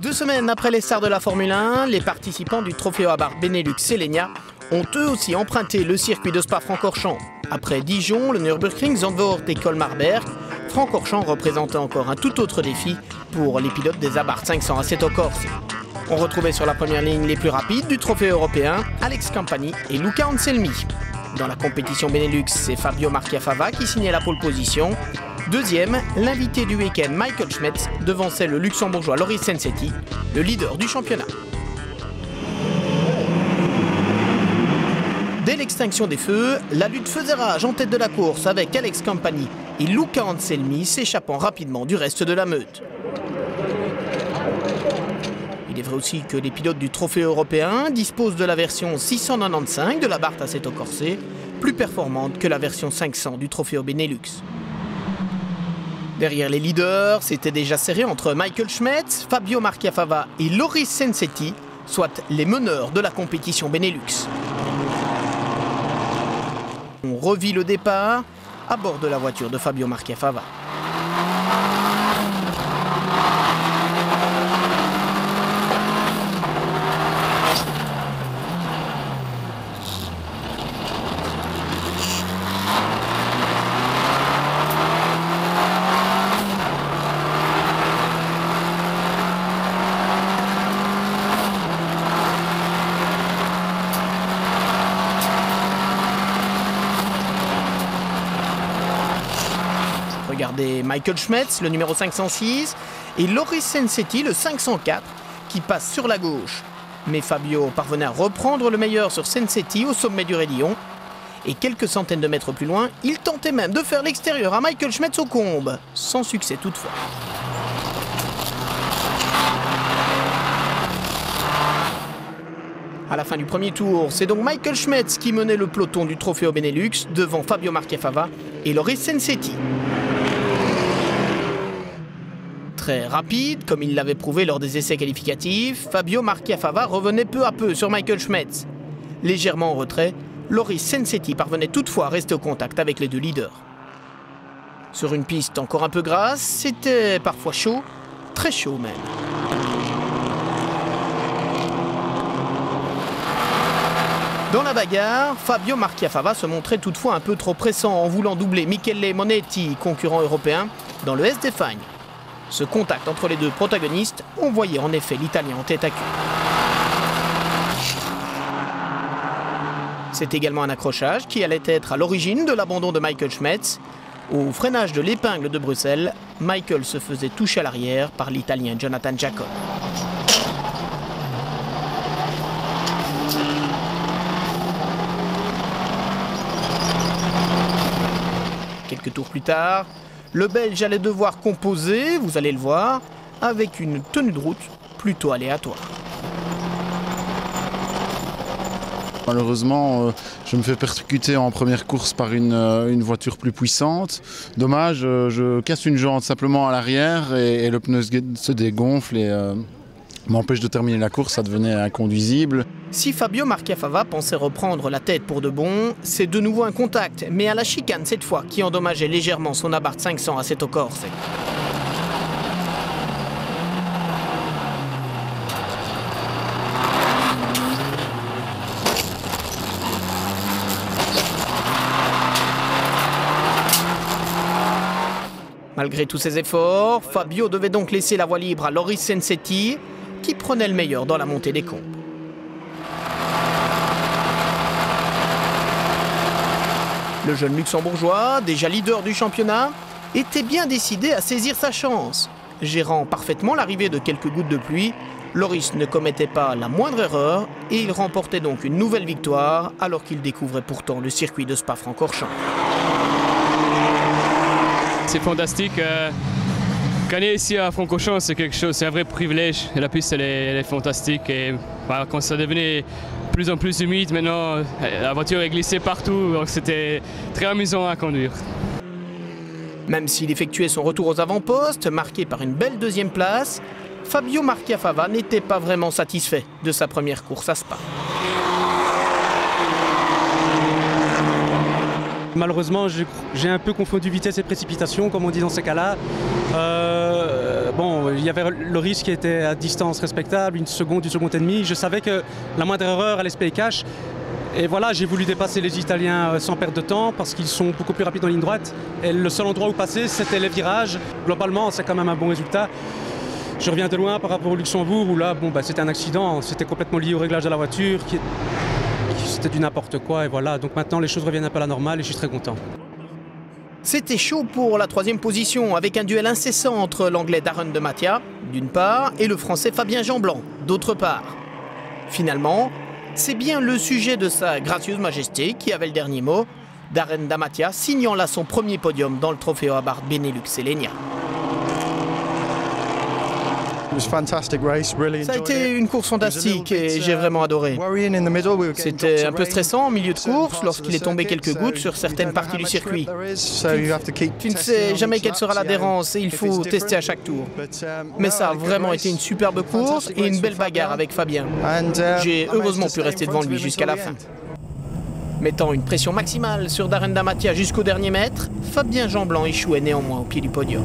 2 semaines après les stars de la Formule 1, les participants du Trofeo Abarth Benelux Sellenia ont eux aussi emprunté le circuit de Spa-Francorchamps. Après Dijon, le Nürburgring, Zandvoort et Colmar-Berg, Francorchamps représentait encore un tout autre défi pour les pilotes des Abarth 500 Assetto Corse. On retrouvait sur la première ligne les plus rapides du trophée européen, Alex Campani et Luca Anselmi. Dans la compétition Benelux, c'est Fabio Marchiafava qui signait la pole position. Deuxième, l'invité du week-end Michael Schmetz devançait le luxembourgeois Loris Sensetti, le leader du championnat. Dès l'extinction des feux, la lutte faisait rage en tête de la course avec Alex Campani et Luca Anselmi s'échappant rapidement du reste de la meute. Il est vrai aussi que les pilotes du trophée européen disposent de la version 695 de l'Abarth Assetto Corse, plus performante que la version 500 du trophée Benelux. Derrière les leaders, c'était déjà serré entre Michael Schmetz, Fabio Marchiafava et Loris Sensetti, soit les meneurs de la compétition Benelux. On revit le départ à bord de la voiture de Fabio Marchiafava. Regardez Michael Schmetz, le numéro 506, et Loris Sensetti, le 504, qui passe sur la gauche. Mais Fabio parvenait à reprendre le meilleur sur Sensetti au sommet du raidillon. Et quelques centaines de mètres plus loin, il tentait même de faire l'extérieur à Michael Schmetz aux combes, sans succès toutefois. À la fin du premier tour, c'est donc Michael Schmetz qui menait le peloton du trophée Benelux devant Fabio Marchiafava et Loris Sensetti. Très rapide, comme il l'avait prouvé lors des essais qualificatifs, Fabio Marchiafava revenait peu à peu sur Michael Schmetz. Légèrement en retrait, Loris Sensetti parvenait toutefois à rester au contact avec les deux leaders. Sur une piste encore un peu grasse, c'était parfois chaud, très chaud même. Dans la bagarre, Fabio Marchiafava se montrait toutefois un peu trop pressant en voulant doubler Michele Monetti, concurrent européen, dans le S-Define. Ce contact entre les deux protagonistes, on voyait en effet l'Italien en tête à queue. C'est également un accrochage qui allait être à l'origine de l'abandon de Michael Schmetz. Au freinage de l'épingle de Bruxelles, Michael se faisait toucher à l'arrière par l'Italien Jonathan Jacob. Quelques tours plus tard, le Belge allait devoir composer, vous allez le voir, avec une tenue de route plutôt aléatoire. Malheureusement, je me fais percuter en première course par une voiture plus puissante. Dommage, je casse une jante simplement à l'arrière et le pneu se dégonfle et m'empêche de terminer la course, ça devenait inconduisible. Si Fabio Marchiafava pensait reprendre la tête pour de bon, c'est de nouveau un contact, mais à la chicane cette fois, qui endommageait légèrement son Abarth 500 Assetto Corse. Malgré tous ses efforts, Fabio devait donc laisser la voie libre à Loris Sensetti, qui prenait le meilleur dans la montée des combes. Le jeune luxembourgeois, déjà leader du championnat, était bien décidé à saisir sa chance. Gérant parfaitement l'arrivée de quelques gouttes de pluie, Loris ne commettait pas la moindre erreur et il remportait donc une nouvelle victoire alors qu'il découvrait pourtant le circuit de Spa-Francorchamps. C'est fantastique. Gagner ici à Francorchamps, c'est quelque chose, c'est un vrai privilège. Et la piste, elle est fantastique. Et quand ça devenait de plus en plus humide, maintenant, la voiture est glissée partout. Donc c'était très amusant à conduire. Même s'il effectuait son retour aux avant-postes, marqué par une belle deuxième place, Fabio Marchiafava n'était pas vraiment satisfait de sa première course à Spa. Malheureusement, j'ai un peu confondu vitesse et précipitation, comme on dit dans ces cas-là. Bon, il y avait le risque qui était à distance respectable, une seconde et demie. Je savais que la moindre erreur allait se payer cash. Et voilà, j'ai voulu dépasser les Italiens sans perdre de temps parce qu'ils sont beaucoup plus rapides en ligne droite. Et le seul endroit où passer, c'était les virages. Globalement, c'est quand même un bon résultat. Je reviens de loin par rapport au Luxembourg où là, bon, c'était un accident. C'était complètement lié au réglage de la voiture. C'était du n'importe quoi. Et voilà, donc maintenant les choses reviennent un peu à la normale et je suis très content. C'était chaud pour la troisième position, avec un duel incessant entre l'anglais Darren de Mattia, d'une part, et le français Fabien Jeanblanc, d'autre part. Finalement, c'est bien le sujet de sa gracieuse majesté qui avait le dernier mot, Darren de Mattia signant là son premier podium dans le Trofeo Abarth Benelux Alenia. Ça a été une course fantastique et j'ai vraiment adoré. C'était un peu stressant en milieu de course lorsqu'il est tombé quelques gouttes sur certaines parties du circuit. Tu ne sais jamais quelle sera l'adhérence et il faut tester à chaque tour. Mais ça a vraiment été une superbe course et une belle bagarre avec Fabien. J'ai heureusement pu rester devant lui jusqu'à la fin. Mettant une pression maximale sur Darren de Mattia jusqu'au dernier mètre, Fabien Jeanblanc échouait néanmoins au pied du podium.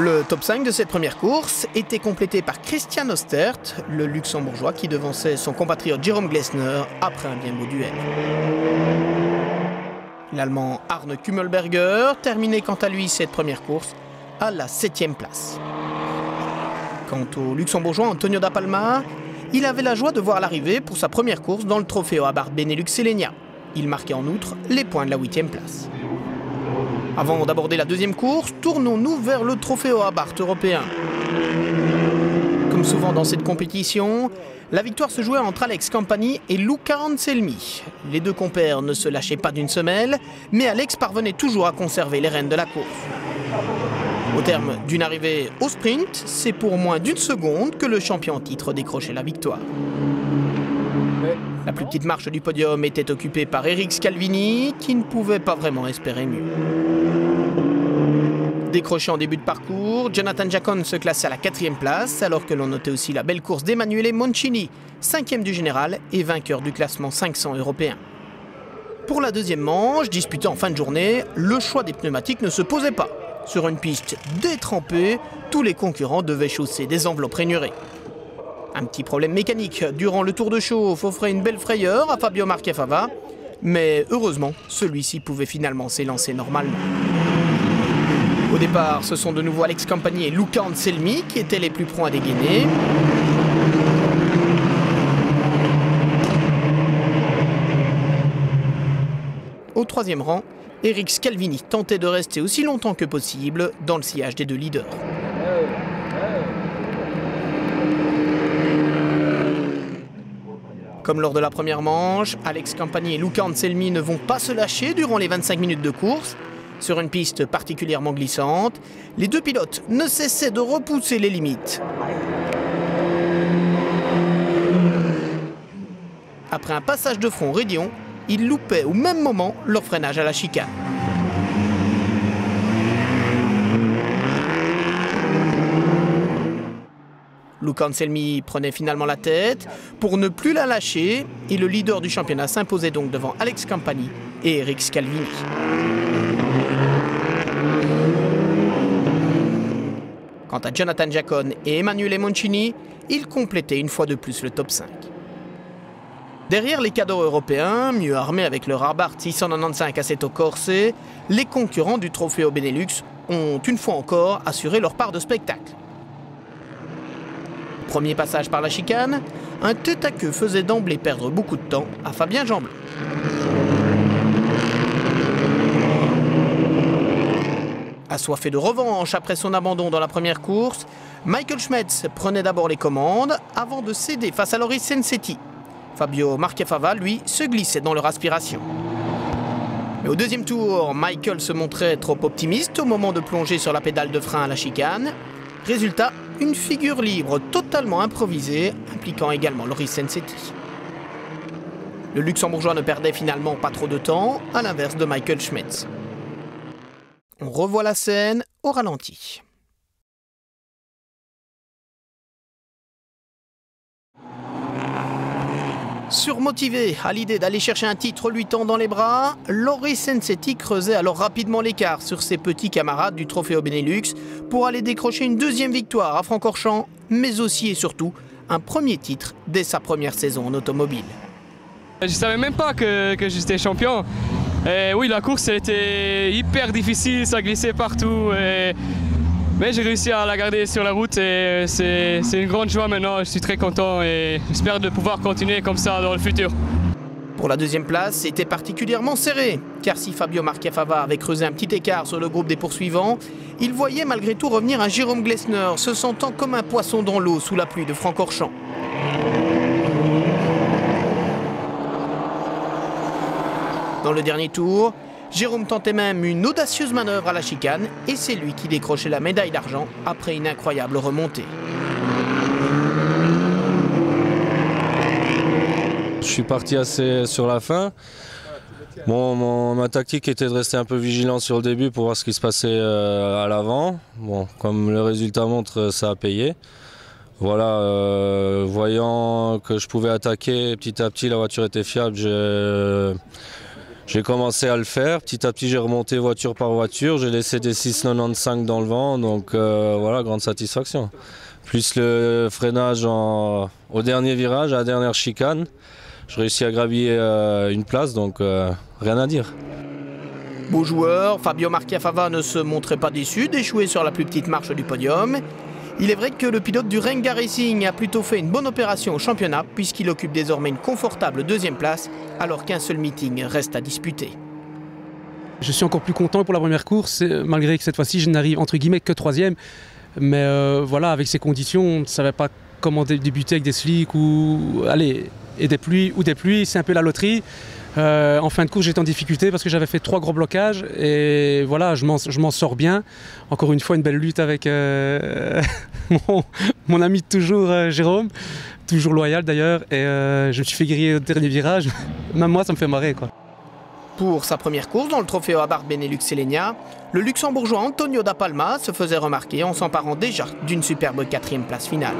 Le top 5 de cette première course était complété par Christian Ostert, le luxembourgeois qui devançait son compatriote Jérôme Glessner après un bien beau duel. L'Allemand Arne Kummelberger terminait quant à lui cette première course à la 7e place. Quant au luxembourgeois Antonio da Palma, il avait la joie de voir l'arrivée pour sa première course dans le Trofeo Abarth Benelux Alenia. Il marquait en outre les points de la 8e place. Avant d'aborder la deuxième course, tournons-nous vers le Trofeo Abarth européen. Comme souvent dans cette compétition, la victoire se jouait entre Alex Campani et Luca Anselmi. Les deux compères ne se lâchaient pas d'une semelle, mais Alex parvenait toujours à conserver les rênes de la course. Au terme d'une arrivée au sprint, c'est pour moins d'une seconde que le champion en titre décrochait la victoire. La plus petite marche du podium était occupée par Eric Scalvini, qui ne pouvait pas vraiment espérer mieux. Décroché en début de parcours, Jonathan Jacon se classait à la 4e place, alors que l'on notait aussi la belle course d'Emanuele Moncini, 5e du général et vainqueur du classement 500 européen. Pour la deuxième manche, disputée en fin de journée, le choix des pneumatiques ne se posait pas. Sur une piste détrempée, tous les concurrents devaient chausser des enveloppes rainurées. Un petit problème mécanique durant le tour de chauffe offrait une belle frayeur à Fabio Marchefava, mais heureusement, celui-ci pouvait finalement s'élancer normalement. Au départ, ce sont de nouveau Alex Campani et Luca Anselmi qui étaient les plus prompts à dégainer. Au troisième rang, Eric Scalvini tentait de rester aussi longtemps que possible dans le sillage des deux leaders. Comme lors de la première manche, Alex Campani et Luca Anselmi ne vont pas se lâcher durant les 25 minutes de course. Sur une piste particulièrement glissante, les deux pilotes ne cessaient de repousser les limites. Après un passage de front raidillon, ils loupaient au même moment leur freinage à la chicane. Luca Anselmi prenait finalement la tête pour ne plus la lâcher et le leader du championnat s'imposait donc devant Alex Campani et Eric Scalvini. Quant à Jonathan Jacon et Emanuele Moncini, ils complétaient une fois de plus le top 5. Derrière les cadors européens, mieux armés avec leur Abarth 695 Assetto Corse, les concurrents du Trofeo Benelux ont une fois encore assuré leur part de spectacle. Premier passage par la chicane, un tête-à-queue faisait d'emblée perdre beaucoup de temps à Fabien Jeanblanc. Assoiffé de revanche après son abandon dans la première course, Michael Schmetz prenait d'abord les commandes avant de céder face à Loris Sensetti. Fabio Marchefava, lui, se glissait dans leur aspiration. Mais au deuxième tour, Michael se montrait trop optimiste au moment de plonger sur la pédale de frein à la chicane. Résultat, une figure libre totalement improvisée, impliquant également Loris Sensetti. Le luxembourgeois ne perdait finalement pas trop de temps, à l'inverse de Michael Schmetz. On revoit la scène au ralenti. Surmotivé à l'idée d'aller chercher un titre lui tendant les bras, Loris Sensetti creusait alors rapidement l'écart sur ses petits camarades du Trofeo Benelux pour aller décrocher une deuxième victoire à Francorchamps, mais aussi et surtout un premier titre dès sa première saison en automobile. Je ne savais même pas que j'étais champion. Et oui, la course était hyper difficile, ça glissait partout. Mais j'ai réussi à la garder sur la route et c'est une grande joie maintenant. Je suis très content et j'espère de pouvoir continuer comme ça dans le futur. Pour la deuxième place, c'était particulièrement serré, car si Fabio Marchiafava avait creusé un petit écart sur le groupe des poursuivants, il voyait malgré tout revenir un Jérôme Glessner, se sentant comme un poisson dans l'eau sous la pluie de Francorchamps. Dans le dernier tour, Jérôme tentait même une audacieuse manœuvre à la chicane et c'est lui qui décrochait la médaille d'argent après une incroyable remontée. Je suis parti assez sur la fin. Bon, ma tactique était de rester un peu vigilant sur le début pour voir ce qui se passait à l'avant. Bon, comme le résultat montre, ça a payé. Voilà, voyant que je pouvais attaquer petit à petit, la voiture était fiable. J'ai commencé à le faire. Petit à petit, j'ai remonté voiture par voiture. J'ai laissé des 6,95 dans le vent. Donc voilà, grande satisfaction. Plus le freinage au dernier virage, à la dernière chicane. Je réussis à gravir une place, donc rien à dire. Beau joueur, Fabio Marchiafava ne se montrait pas déçu d'échouer sur la plus petite marche du podium. Il est vrai que le pilote du Renga Racing a plutôt fait une bonne opération au championnat puisqu'il occupe désormais une confortable deuxième place alors qu'un seul meeting reste à disputer. Je suis encore plus content pour la première course, malgré que cette fois-ci je n'arrive entre guillemets que troisième. Mais voilà, avec ces conditions, on ne savait pas comment débuter avec des slicks ou des pluies, c'est un peu la loterie. En fin de course, j'étais en difficulté parce que j'avais fait 3 gros blocages et voilà, je m'en sors bien. Encore une fois, une belle lutte avec mon ami de toujours, Jérôme, toujours loyal d'ailleurs. Et je me suis fait griller au dernier virage. Même moi, ça me fait marrer, quoi. Pour sa première course dans le Trofeo Abarth Benelux Selenia, le luxembourgeois Antonio da Palma se faisait remarquer en s'emparant déjà d'une superbe 4e place finale.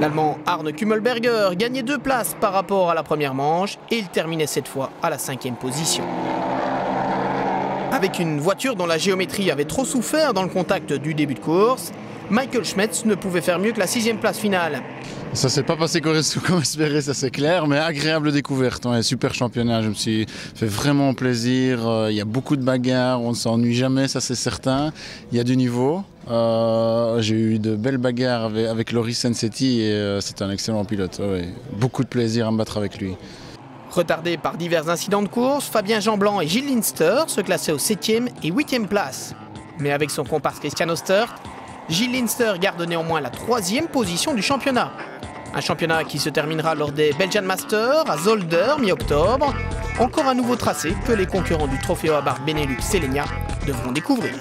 L'Allemand Arne Kummelberger gagnait 2 places par rapport à la première manche et il terminait cette fois à la 5e position. Avec une voiture dont la géométrie avait trop souffert dans le contact du début de course, Michael Schmetz ne pouvait faire mieux que la 6e place finale. Ça s'est pas passé comme espéré, ça c'est clair, mais agréable découverte. Ouais, super championnat, je me suis fait vraiment plaisir. Il y a beaucoup de bagarres, on ne s'ennuie jamais, ça c'est certain. Il y a du niveau. J'ai eu de belles bagarres avec Loris Sensetti et c'est un excellent pilote. Ouais. Beaucoup de plaisir à me battre avec lui. Retardés par divers incidents de course, Fabien Jeanblanc et Gilles Linster se classaient aux 7e et 8e places. Mais avec son comparse Christian Ostert, Gilles Linster garde néanmoins la 3e position du championnat. Un championnat qui se terminera lors des Belgian Masters à Zolder mi-octobre. Encore un nouveau tracé que les concurrents du Trofeo Abarth Benelux Selenia devront découvrir.